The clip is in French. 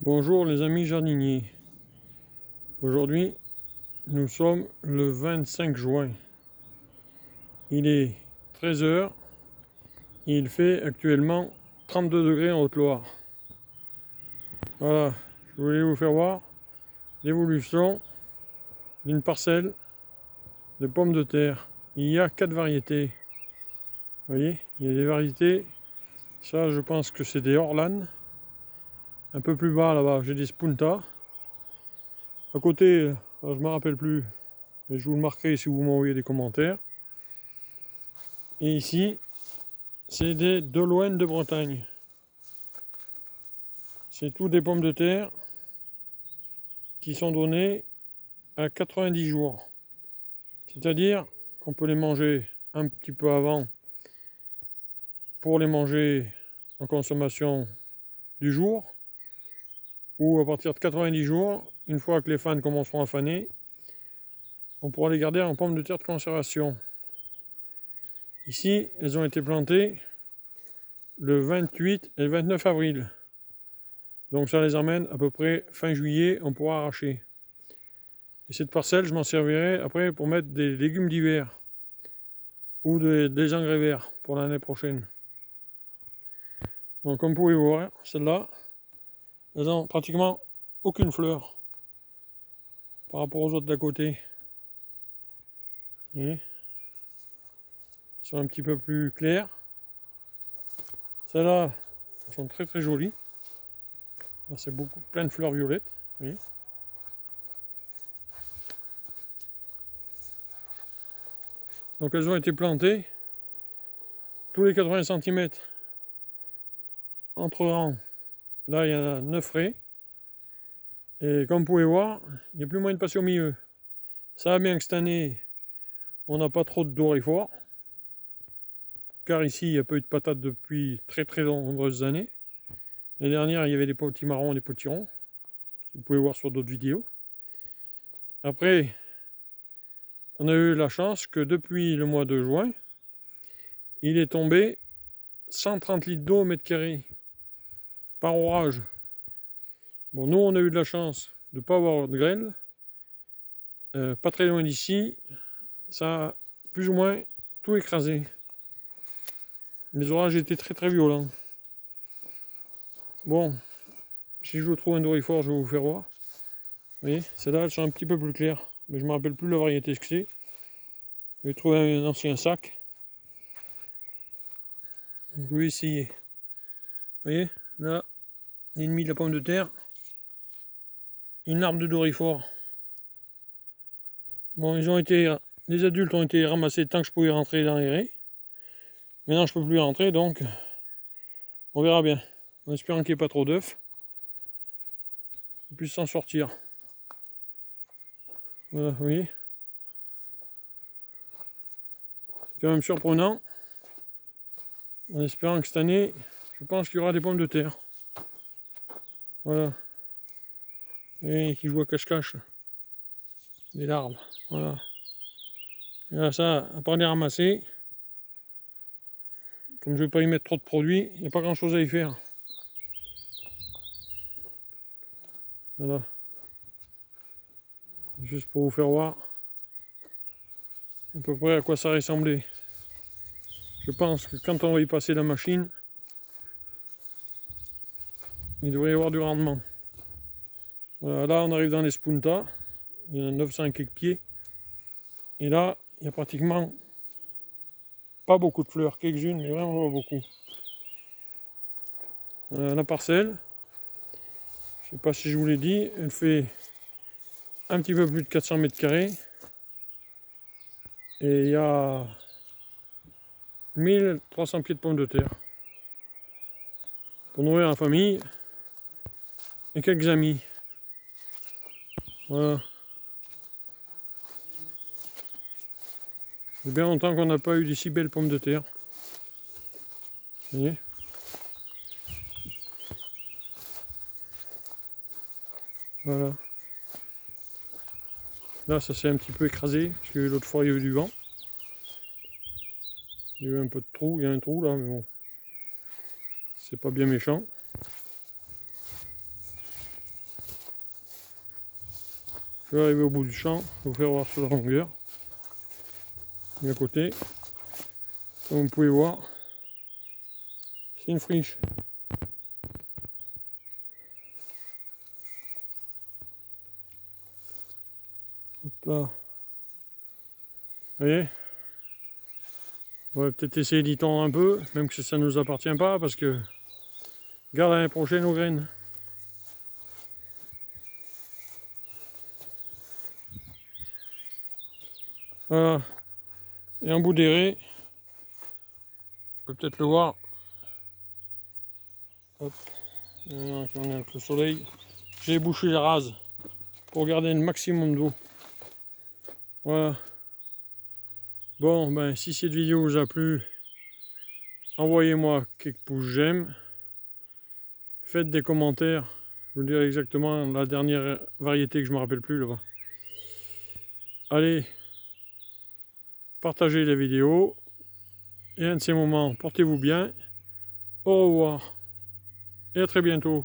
Bonjour les amis jardiniers. Aujourd'hui, nous sommes le 25 juin. Il est 13 h et il fait actuellement 32 degrés en Haute-Loire. Voilà, je voulais vous faire voir l'évolution d'une parcelle de pommes de terre. Il y a 4 variétés. Vous voyez, il y a des variétés. Ça, je pense que c'est des Orlan. Un peu plus bas là-bas, j'ai des Spunta. À côté, je ne me rappelle plus, mais je vous le marquerai si vous m'envoyez des commentaires. Et ici, c'est des Deloine de Bretagne. C'est tout des pommes de terre qui sont données à 90 jours. C'est-à-dire qu'on peut les manger un petit peu avant pour les manger en consommation du jour, ou à partir de 90 jours, une fois que les fans commenceront à faner, on pourra les garder en pommes de terre de conservation. Ici, elles ont été plantées le 28 et le 29 avril. Donc ça les emmène à peu près fin juillet, on pourra arracher. Et cette parcelle, je m'en servirai après pour mettre des légumes d'hiver ou des engrais verts pour l'année prochaine. Donc comme vous pouvez voir, celles-là, elles n'ont pratiquement aucune fleur par rapport aux autres d'à côté. Elles sont un petit peu plus claires. Celles-là, elles sont très très jolies. C'est plein de fleurs violettes. Vous voyez. Donc elles ont été plantées tous les 80 cm entre rangs. Là, il y en a 9 raies. Et comme vous pouvez voir, il n'y a plus moyen de passer au milieu. Ça va bien que cette année, on n'a pas trop de dorifort. Car ici, il n'y a pas eu de patates depuis très très nombreuses années. L'année dernière, il y avait des petits marrons et des petits ronds. Vous pouvez voir sur d'autres vidéos. Après, on a eu la chance que depuis le mois de juin, il est tombé 130 litres d'eau au mètre carré par orage. Bon, nous, on a eu de la chance de ne pas avoir de grêle. Pas très loin d'ici, ça a plus ou moins tout écrasé. Les orages étaient très très violents. Bon, si je vous trouve un dorifort, je vais vous faire voir. Vous voyez, celles-là, elles sont un petit peu plus claires. Mais je ne me rappelle plus la variété que c'est. Je vais trouver un ancien sac. Je vais essayer. Vous voyez, là, l'ennemi de la pomme de terre. Une arbre de dorifort. Bon, les adultes ont été ramassés tant que je pouvais rentrer dans les raies. Maintenant, je ne peux plus rentrer, donc on verra bien. En espérant qu'il n'y ait pas trop d'œufs. On puisse s'en sortir. Voilà, vous voyez. C'est quand même surprenant. En espérant que cette année, je pense qu'il y aura des pommes de terre. Voilà. Et qui jouent à cache-cache. Des larves. Voilà. Et là, ça, à part les ramasser, comme je ne vais pas y mettre trop de produits, il n'y a pas grand chose à y faire. Voilà. Juste pour vous faire voir à peu près à quoi ça ressemblait. Je pense que quand on va y passer la machine, il devrait y avoir du rendement. Voilà, là on arrive dans les Spunta, il y en a 900 et quelques pieds. Et là, il n'y a pratiquement pas beaucoup de fleurs, quelques-unes, mais vraiment pas beaucoup. La parcelle, je ne sais pas si je vous l'ai dit, elle fait un petit peu plus de 400 mètres carrés. Et il y a 1300 pieds de pommes de terre. Pour nourrir la famille et quelques amis. Voilà. Il y a bien longtemps qu'on n'a pas eu des si belles pommes de terre. Vous voyez ? Voilà. Là, ça s'est un petit peu écrasé, parce que l'autre fois, il y a eu du vent. Il y a eu un peu de trou, il y a un trou là, mais bon. C'est pas bien méchant. Je vais arriver au bout du champ, je vais vous faire voir sur la longueur. De côté, comme vous pouvez voir, c'est une friche. Hop là. Vous voyez? On va peut-être essayer d'y tendre un peu, même que ça ne nous appartient pas, parce que garde l'année prochaine aux graines. Voilà. Et un bout d'éré, on peut peut-être le voir. Hop. On est avec le soleil. J'ai bouché les rases pour garder le maximum d'eau. Voilà. Bon, ben si cette vidéo vous a plu, envoyez-moi quelques pouces j'aime. Faites des commentaires. Je vous dirai exactement la dernière variété que je ne me rappelle plus là-bas. Allez, partagez la vidéo. Et un de ces moments, portez-vous bien. Au revoir. Et à très bientôt.